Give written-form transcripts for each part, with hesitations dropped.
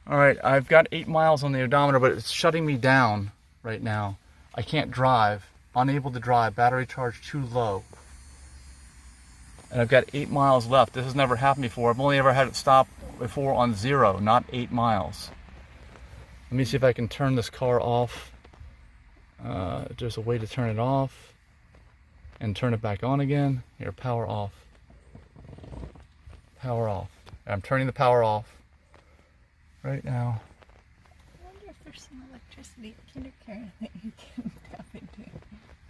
All right, I've got 8 miles on the odometer, but it's shutting me down right now. I can't drive, unable to drive, battery charge too low. And I've got 8 miles left. This has never happened before. I've only ever had it stop before on 0, not 8 miles. Let me see if I can turn this car off. There's a way to turn it off and turn it back on again. Here, power off. Power off. I'm turning the power off right now. I wonder if there's some electricity kindergarten that you can tap into.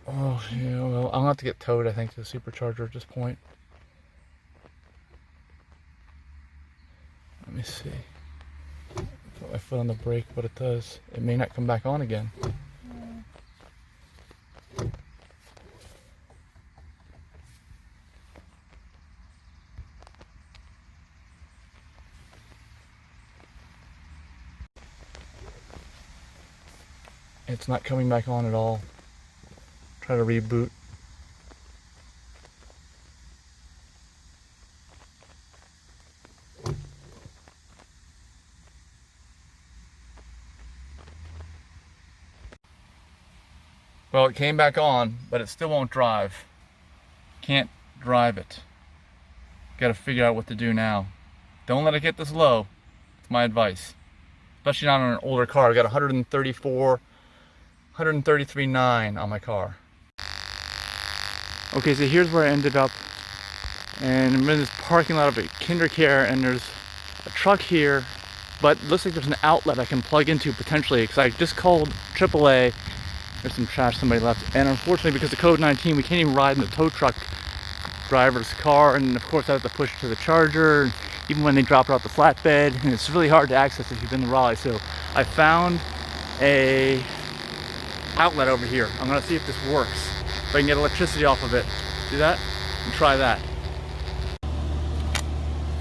Oh, yeah, well, I'm gonna have to get towed, I think, to the SuperCharger at this point. Let me see. Put my foot on the brake, what it does. It may not come back on again. It's not coming back on at all. Try to reboot. Well, it came back on, but it still won't drive. Can't drive it. Got to figure out what to do now. Don't let it get this low. It's my advice. Especially not on an older car. I got 133.9 on my car. Okay, so here's where I ended up. And I'm in this parking lot of a KinderCare, and there's a truck here, but it looks like there's an outlet I can plug into potentially, because I just called AAA. There's some trash somebody left, and unfortunately because of COVID-19 we can't even ride in the tow truck driver's car, and of course I have to push it to the charger even when they drop it off the flatbed, and it's really hard to access if you've been to Raleigh. So I found a outlet over here. I'm gonna see if this works, if I can get electricity off of it. See that? And try that.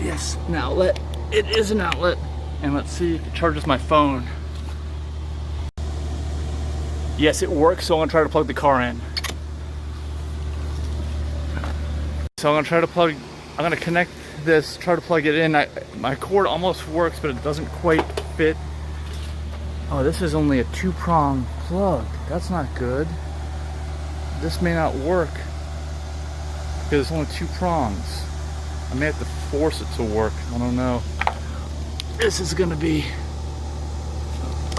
Yes, an outlet. It is an outlet. And let's see if it charges my phone. Yes, it works, so I'm gonna try to plug the car in. So I'm gonna connect this, try to plug it in. My cord almost works, but it doesn't quite fit. Oh, this is only a 2-prong plug. That's not good. This may not work because it's only 2 prongs. I may have to force it to work. I don't know. This is gonna be,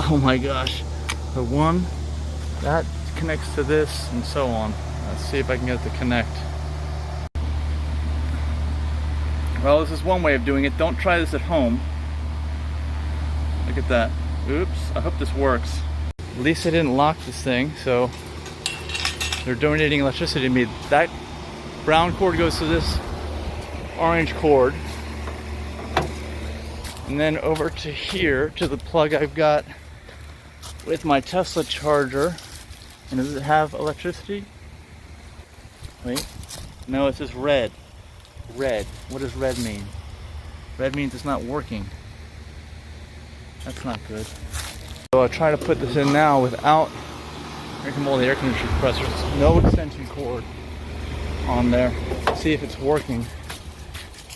oh my gosh. The one that connects to this and so on. Let's see if I can get it to connect. Well, this is one way of doing it. Don't try this at home. Look at that. Oops, I hope this works. At least I didn't lock this thing, so they're donating electricity to me. That brown cord goes to this orange cord. And then over to here, to the plug I've got with my Tesla charger. And does it have electricity? Wait, no, it says red. Red. What does red mean? Red means it's not working. That's not good. So I'll try to put this in now without, here come all the air conditioner compressors. No extension cord on there. See if it's working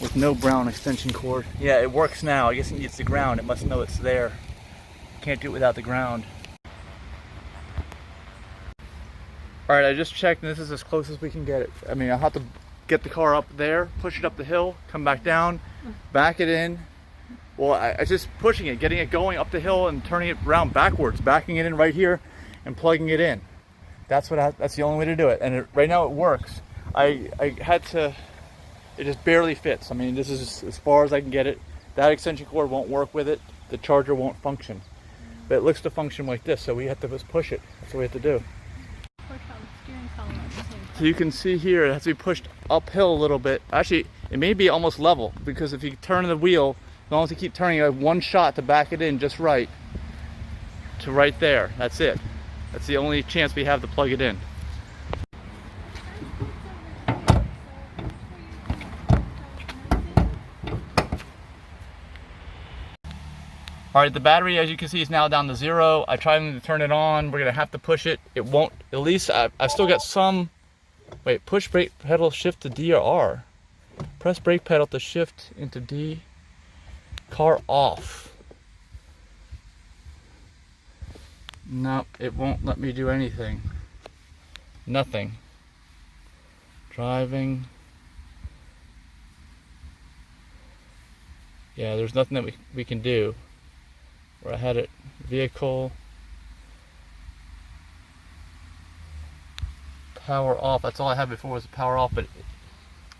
with no brown extension cord. Yeah, it works now. I guess it needs the ground. It must know it's there. Can't do it without the ground. Alright, I just checked and this is as close as we can get it. I mean, I'll have to get the car up there, push it up the hill, come back down, back it in. Well, I just pushing it, getting it going up the hill and turning it around backwards, backing it in right here and plugging it in. That's the only way to do it. And right now it works. I had to, it just barely fits. I mean, this is as far as I can get it. That extension cord won't work with it. The charger won't function. But it looks to function like this, so we have to just push it. That's what we have to do. So you can see here, it has to be pushed uphill a little bit. Actually, it may be almost level, because if you turn the wheel, as long as you keep turning, you have one shot to back it in just right. To right there, that's it. That's the only chance we have to plug it in. Alright, the battery, as you can see, is now down to 0. I tried to turn it on. We're going to have to push it. It won't, at least I've still got some. Wait, push brake pedal, shift to D or R. Press brake pedal to shift into D. Car off. Nope, it won't let me do anything. Nothing. Driving. Yeah, there's nothing that we can do. Where I had it, vehicle, power off. That's all I had before was power off, but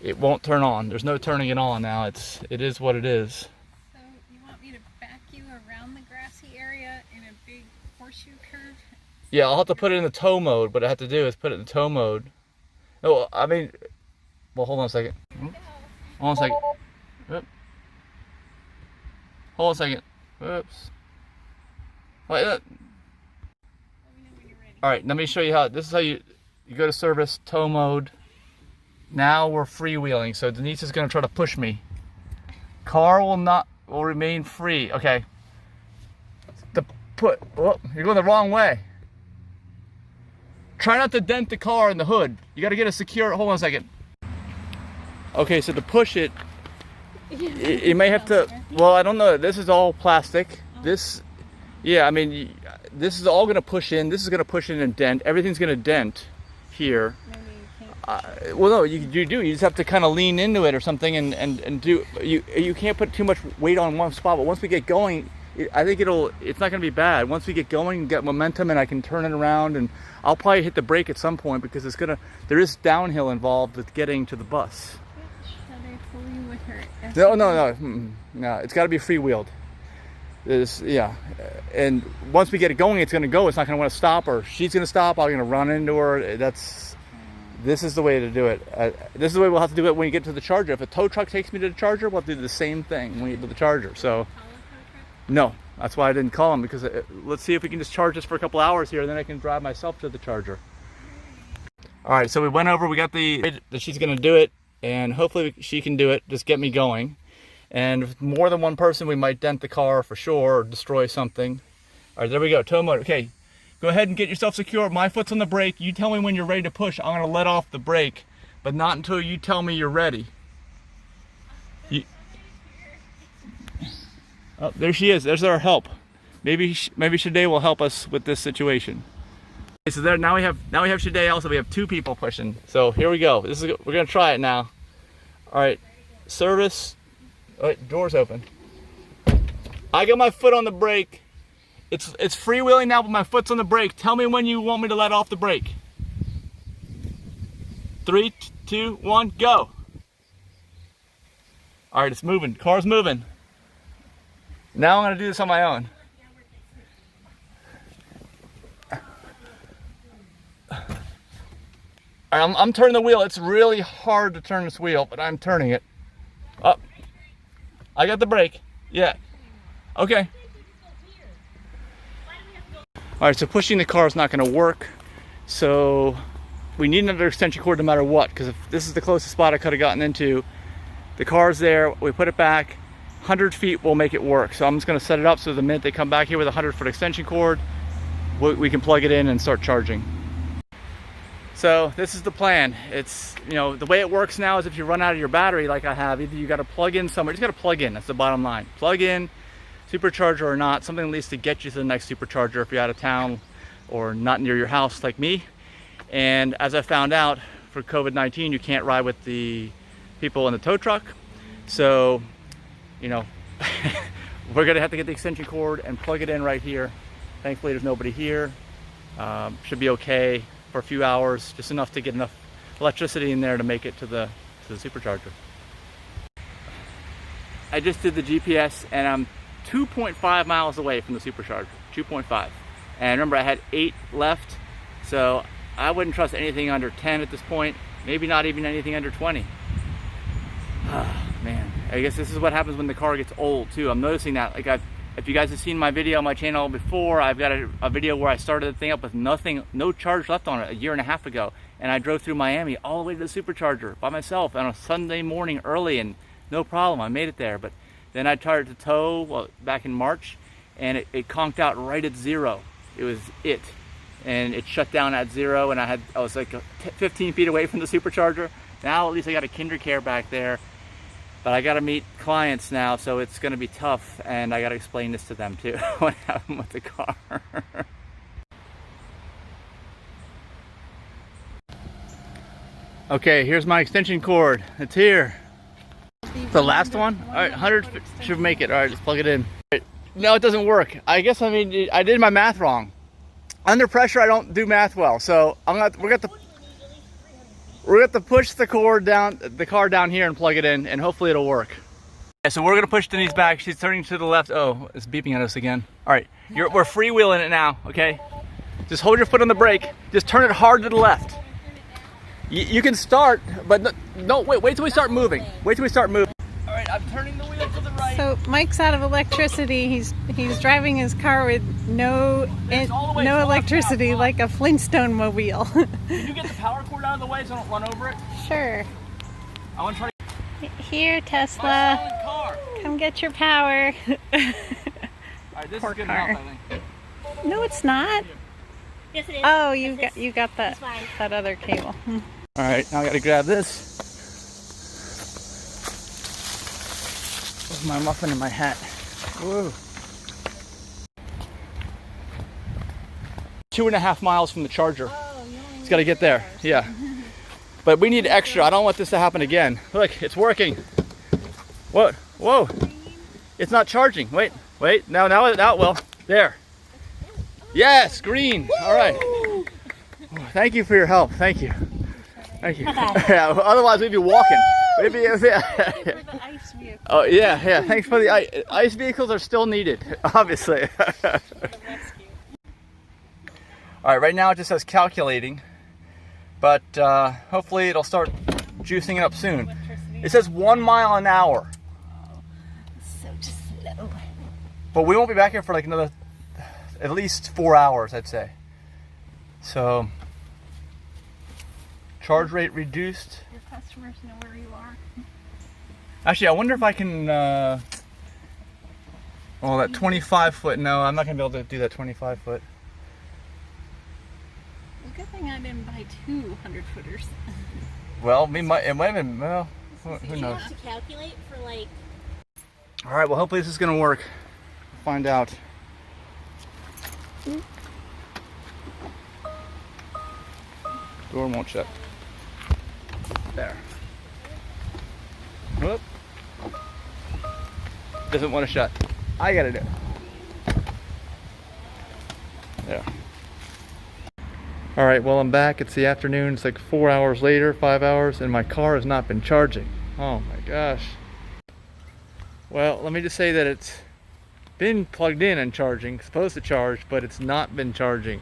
it won't turn on. There's no turning it on now. It is what it is. So you want me to back you around the grassy area in a big horseshoe curve? Yeah, I'll have to put it in the tow mode. What I have to do is put it in the tow mode. No, I mean, well, hold on a second. Hold on a second. Hold on a second. Whoops. Wait, Let me know when you're ready. all right, let me show you how. This is how you go to service, tow mode. Now we're freewheeling, so Denise is going to try to push me. Car will remain free. Okay. Oh, you're going the wrong way. Try not to dent the car in the hood. You got to get it secure. Hold on a second. Okay, so to push it, you may have to. Well, I don't know. This is all plastic. This, yeah, I mean, this is all going to push in. This is going to push in and dent. Everything's going to dent here. Well, no, you do. You just have to kind of lean into it or something and do. You can't put too much weight on one spot. But once we get going, I think it's not going to be bad. Once we get going and get momentum, and I can turn it around, and I'll probably hit the brake at some point because there is downhill involved with getting to the bus. Should I pull you with her? No. It's got to be freewheeled. Yeah, and once we get it going, it's going to go. It's not going to want to stop, or she's going to stop. I'm going to run into her. This is the way to do it. This is the way we'll have to do it when you get to the charger. If a tow truck takes me to the charger, we'll have to do the same thing when we get to the charger. So, no, that's why I didn't call him, because let's see if we can just charge this for a couple hours here, and then I can drive myself to the charger. All right, so we went over. We got that she's going to do it, and hopefully she can do it. Just get me going. And if more than one person, we might dent the car for sure or destroy something. All right, there we go. Tow mode. Okay. Go ahead and get yourself secure. My foot's on the brake. You tell me when you're ready to push. I'm going to let off the brake, but not until you tell me you're ready. Oh, there she is. There's our help. Maybe Shade will help us with this situation. Okay, so now we have Shade also. We have two people pushing. So here we go. We're going to try it now. All right. Service. All right, doors open. I got my foot on the brake. It's freewheeling now, but my foot's on the brake. Tell me when you want me to let off the brake. 3, 2, 1, go. All right, it's moving. Car's moving. Now I'm going to do this on my own. All right, I'm turning the wheel. It's really hard to turn this wheel, but I'm turning it. Up. I got the brake. Yeah. Okay. All right, so pushing the car is not going to work. So we need another extension cord no matter what, because if this is the closest spot I could have gotten into, the car's there, we put it back, 100 feet will make it work. So I'm just going to set it up so the minute they come back here with a 100-foot extension cord, we can plug it in and start charging. So this is the plan. It's, the way it works now is if you run out of your battery like I have, either you got to plug in somewhere, you just got to plug in, that's the bottom line. Plug in, SuperCharger or not, something at least to get you to the next SuperCharger if you're out of town or not near your house like me. And as I found out, for COVID-19, you can't ride with the people in the tow truck. So, we're gonna have to get the extension cord and plug it in right here. Thankfully, there's nobody here. Should be okay for a few hours, just enough to get enough electricity in there to make it to the SuperCharger. I just did the GPS, and I'm 2.5 miles away from the SuperCharger, 2.5. And remember, I had 8 left, so I wouldn't trust anything under 10 at this point, maybe not even anything under 20. Man, I guess this is what happens when the car gets old too. I'm noticing that, if you guys have seen my video on my channel before, I've got a video where I started the thing up with no charge left on it a year and a half ago, and I drove through Miami all the way to the SuperCharger by myself on a Sunday morning early, and no problem, I made it there. But then I tried to tow back in March, and it conked out right at 0. It was it. And it shut down at 0, and I was like 15 feet away from the SuperCharger. Now at least I got a KinderCare back there. But I got to meet clients now, so it's going to be tough, and I got to explain this to them too, what happened with the car. Okay, here's my extension cord. It's here. The last one? All right, 100 should make it. All right, let's plug it in. Right. No, it doesn't work. I guess, I mean, I did my math wrong. Under pressure, I don't do math well. So we're gonna have to push the car down here and plug it in, and hopefully it'll work. Yeah, so we're gonna push Denise back. She's turning to the left. Oh, it's beeping at us again. All right, we're freewheeling it now. Okay, just hold your foot on the brake. Just turn it hard to the left. You can start, but no, wait till we start moving. Wait till we start moving. All right, I'm turning the wheel to the right. So Mike's out of electricity. He's driving his car with no electricity, like a Flintstone mobile. Can you get the power cord out of the way so I don't run over it? Sure. I want to try. Here, Tesla. Come get your power. All right, this Poor is good car. enough, I think. No, it's not. Yes, it is. Oh, you got that other cable. All right, now I got to grab this. With my muffin in my hat. Whoa. 2.5 miles from the charger. It's got to get there. Yeah. But we need extra. I don't want this to happen again. Look, it's working. What? Whoa. It's not charging. Wait. Now it will. There. Yes, green. All right. Thank you for your help. Thank you. Yeah, otherwise we'd be walking. For the ice vehicle. Oh yeah. Thanks for the ice vehicles are still needed, obviously. For the rescue. All right, right now it just says calculating, but hopefully it'll start juicing it up soon. It says 1 mile an hour. So slow. But we won't be back here for like another, at least 4 hours, I'd say. So, charge rate reduced. Your customers know where you are. Actually, I wonder if I can, that 25 foot, no, I'm not going to be able to do that 25 foot. Well, good thing I didn't buy 200 footers. Well, it might have been, well, who You knows. have to calculate for like. All right, well, hopefully this is going to work. Find out. Door won't shut. There. Whoop. Doesn't want to shut. I gotta do it. There. All right, well, I'm back. It's the afternoon. It's like 4 hours later, 5 hours, and my car has not been charging. Oh my gosh. Well, let me just say that it's been plugged in and charging, supposed to charge, but it's not been charging.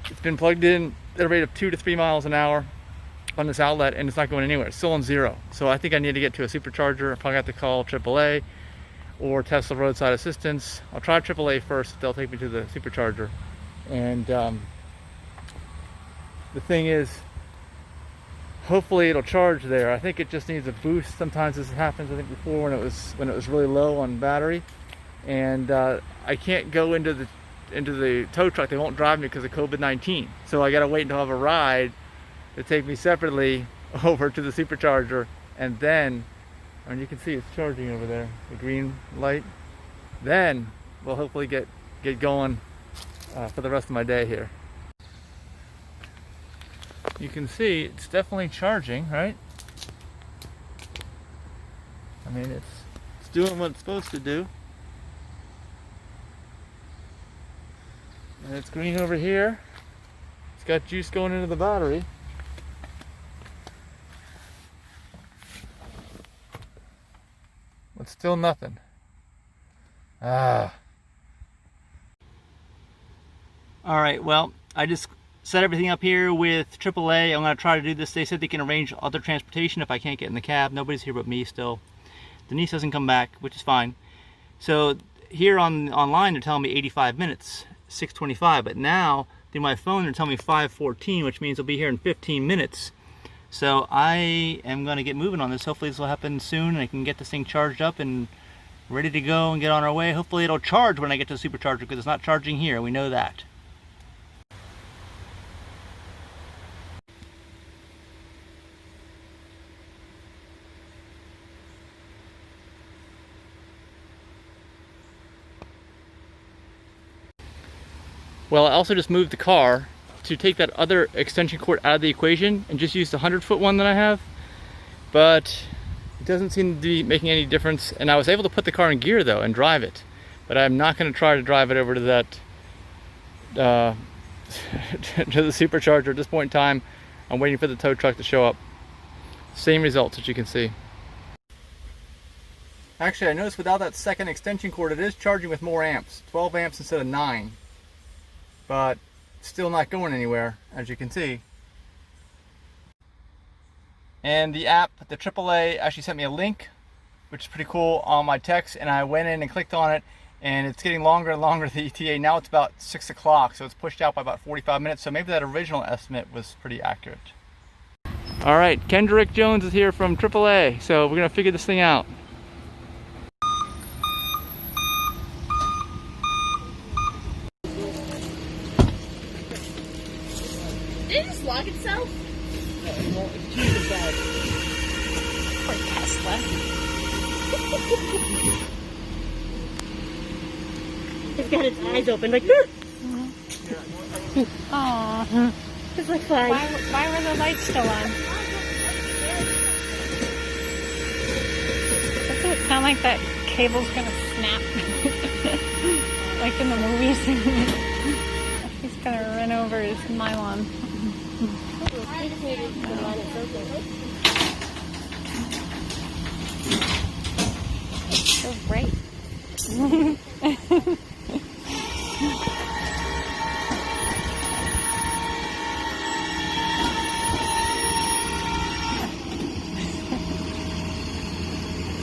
It's been plugged in at a rate of 2 to 3 miles an hour on this outlet, and it's not going anywhere. It's still on 0. So I think I need to get to a SuperCharger. I probably have to call AAA or Tesla roadside assistance. I'll try AAA first. They'll take me to the SuperCharger. And the thing is, hopefully it'll charge there. I think it just needs a boost. Sometimes this happens. I think before when it was really low on battery, and I can't go into the tow truck. They won't drive me because of COVID-19. So I got to wait until I have a ride to take me separately over to the SuperCharger, and then, and you can see it's charging over there, the green light. Then we'll hopefully get going for the rest of my day here. You can see it's definitely charging, right? I mean, it's doing what it's supposed to do. And it's green over here. It's got juice going into the battery. But still nothing. Ah. All right, well, I just set everything up here with AAA. I'm going to try to do this. They said they can arrange other transportation if I can't get in the cab. Nobody's here but me still. Denise hasn't come back, which is fine. So here online they're telling me 85 minutes, 6:25, but now through my phone they're telling me 5:14, which means I'll be here in 15 minutes. So I am going to get moving on this. Hopefully this will happen soon and I can get this thing charged up and ready to go and get on our way. Hopefully it'll charge when I get to the SuperCharger, because it's not charging here. We know that. Well, I also just moved the car to take that other extension cord out of the equation and just use the 100-foot one that I have, but it doesn't seem to be making any difference. And I was able to put the car in gear though and drive it, but I'm not going to try to drive it over to that to the supercharger at this point in time. I'm waiting for the tow truck to show up. Same results as you can see. Actually, I noticed without that second extension cord, it is charging with more amps, 12 amps instead of 9, but still not going anywhere, as you can see. And the app, the AAA, actually sent me a link, which is pretty cool, on my text, and I went in and clicked on it, and it's getting longer and longer, the ETA. Now it's about 6 o'clock, so it's pushed out by about 45 minutes, so maybe that original estimate was pretty accurate. All right, Kendrick Jones is here from AAA, so we're gonna figure this thing out. Did it just lock itself? Poor Tesla. It's got its eyes open, like, Aww. it's like fine. Why were the lights still on? Doesn't it sound like that cable's gonna snap? Like in the movies? He's gonna run over his nylon. So bright.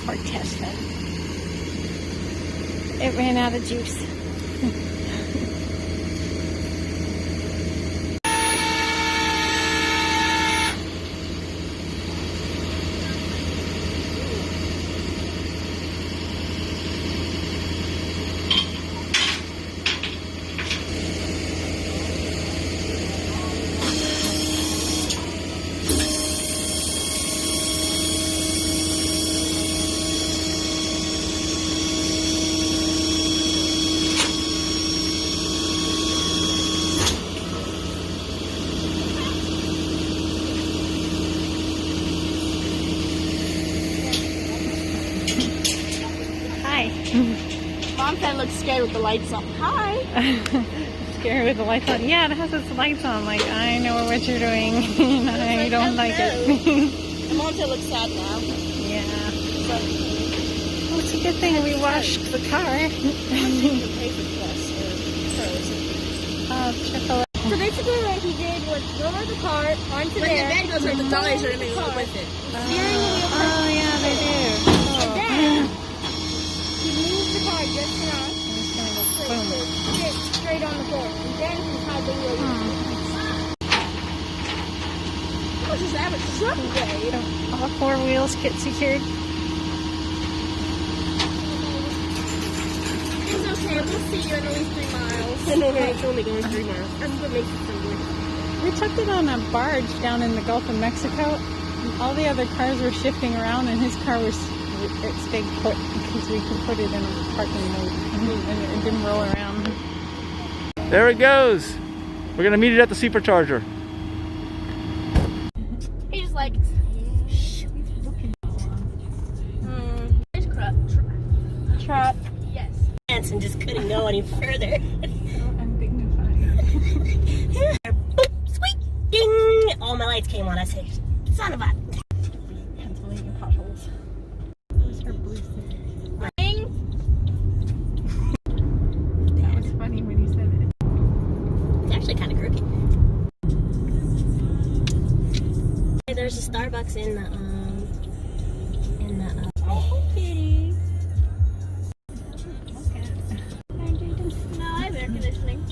Poor Tesla. It ran out of juice. Mom said it looks scared with the lights on. Hi. Scared with the lights on. Yeah, it has its lights on. Like, I know what you're doing. I don't like it. And Mom said it looks sad now. Yeah. Well, it's a good thing we washed the car. AAA. So basically what he did was lower the car onto there. When the bed goes right, the dollars are going to go with it. Steering wheel. Oh, yeah, they do. And then he moved the car just enough to sit straight on the floor. And then he had the wheel. How much does that truck weigh? All four wheels get secured. It's okay, we'll see you in at least 3 miles. I know, right? It's only going 3 miles. That's what makes it so weird. We took it on a barge down in the Gulf of Mexico. All the other cars were shifting around, and his car was it stayed put because we could put it in a parking mode, and it didn't roll around. There it goes. We're gonna meet it at the supercharger. He just like, shh, truck. Yes. And just couldn't go any further. Undignified. Boop, squeak, ding! All my lights came on. I said, son of a. Pennsylvania potholes. Those are blue things. Ding! That was funny when you said it. It's actually kind of crooked. There's a Starbucks in the oh, kitty. No, I have air conditioning.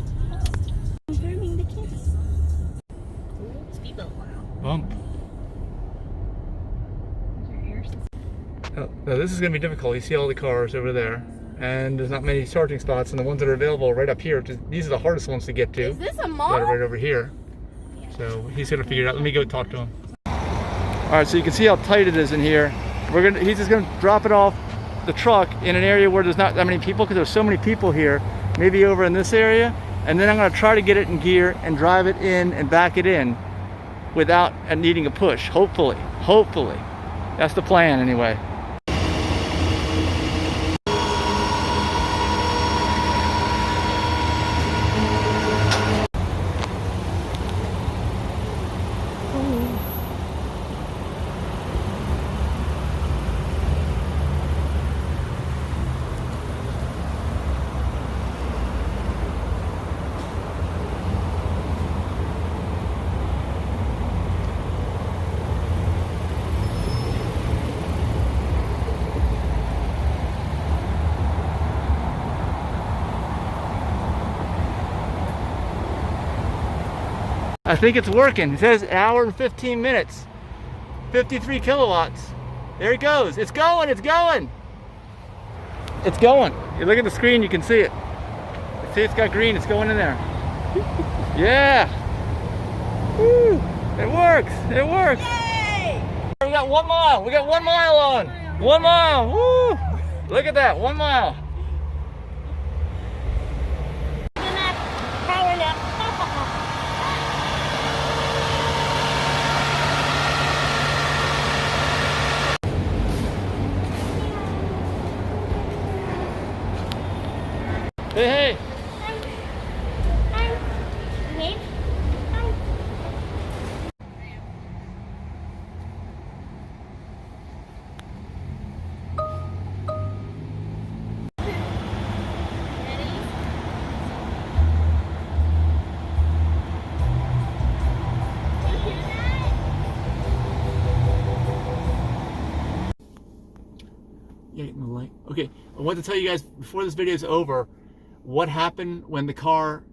Confirming the kids. Speedboat. Bump. Now, this is going to be difficult. You see all the cars over there, and there's not many charging spots, and the ones that are available are right up here. These are the hardest ones to get to. Is this a mall? That are right over here. So he's going to figure it out. Let me go talk to him. All right, so you can see how tight it is in here. He's just going to drop it off the truck in an area where there's not that many people, because there's so many people here. Maybe over in this area, and then I'm going to try to get it in gear and drive it in and back it in without needing a push. Hopefully. That's the plan anyway. I think it's working. It says 1 hour and 15 minutes. 53 kilowatts. There it goes. It's going, it's going. It's going. You look at the screen, you can see it. See, it's got green, it's going in there. Yeah. Woo. It works, it works. Yay! We got 1 mile. We got 1 mile on. 1 mile. Woo. Look at that, 1 mile. Power nap. Hey, hey. Yeah, getting the light. Okay, I want to tell you guys before this video is over what happened when the car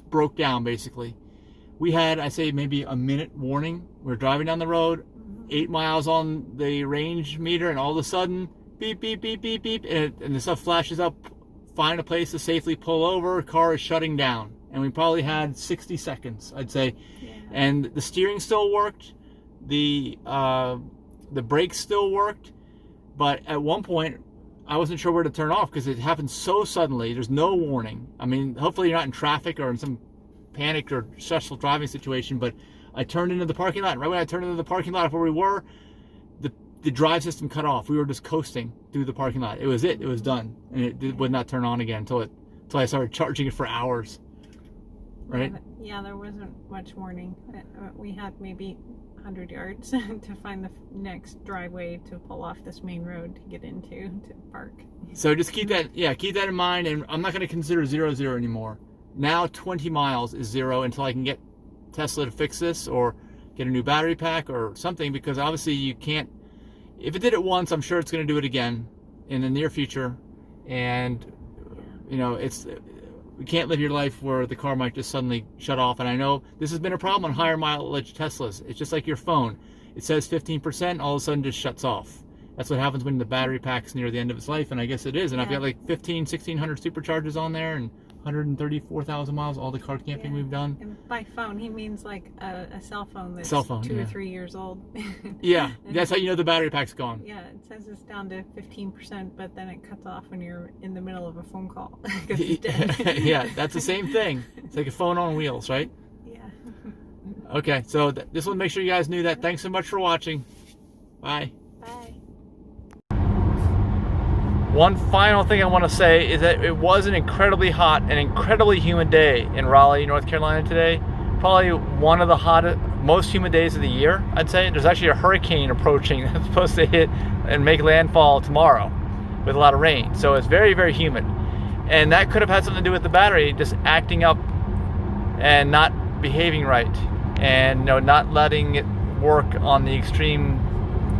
broke down. Basically, we had, I say, maybe a minute warning. We were driving down the road, 8 miles on the range meter, and all of a sudden, beep, beep, beep, beep, beep, and the stuff flashes up. Find a place to safely pull over. Car is shutting down, and we probably had 60 seconds, I'd say. Yeah. And the steering still worked, the brakes still worked, but at one point, I wasn't sure where to turn off because it happened so suddenly. There's no warning. I mean, hopefully you're not in traffic or in some panicked or stressful driving situation, but I turned into the parking lot. Right when I turned into the parking lot of where we were, the drive system cut off. We were just coasting through the parking lot. It was it. It was done. And it would not turn on again until I started charging it for hours. Right? Yeah, there wasn't much warning. We had maybe 100 yards to find the next driveway to pull off this main road to get into to park. So just keep that in mind, and I'm not going to consider 0 anymore. Now 20 miles is 0 until I can get Tesla to fix this or get a new battery pack or something, because obviously you can't. If it did it once, I'm sure it's going to do it again in the near future, and you know, we can't live your life where the car might just suddenly shut off. And I know this has been a problem on higher mileage Teslas. It's just like your phone. It says 15%, all of a sudden just shuts off. That's what happens when the battery pack's near the end of its life, and I guess it is. And I've got like 1,600 superchargers on there and 134,000 miles, all the car camping we've done. And by phone, he means like a cell phone that's 2 or 3 years old. Yeah, that's how you know the battery pack's gone. Yeah, it says it's down to 15%, but then it cuts off when you're in the middle of a phone call. Yeah, that's the same thing. It's like a phone on wheels, right? Yeah. Okay, so this one, make sure you guys knew that. Thanks so much for watching. Bye. Bye. One final thing I want to say is that it was an incredibly hot and incredibly humid day in Raleigh, North Carolina today. Probably one of the hottest, most humid days of the year, I'd say. There's actually a hurricane approaching that's supposed to hit and make landfall tomorrow with a lot of rain. So it's very, very humid. And that could have had something to do with the battery just acting up and not behaving right, and not letting it work on the extreme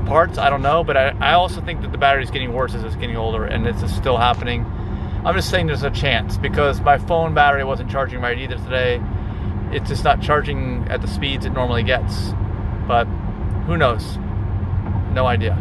parts. I don't know, but I also think that the battery's getting worse as it's getting older, and it's still happening. I'm just saying there's a chance, because my phone battery wasn't charging right either today. It's just not charging at the speeds it normally gets, but who knows? No idea.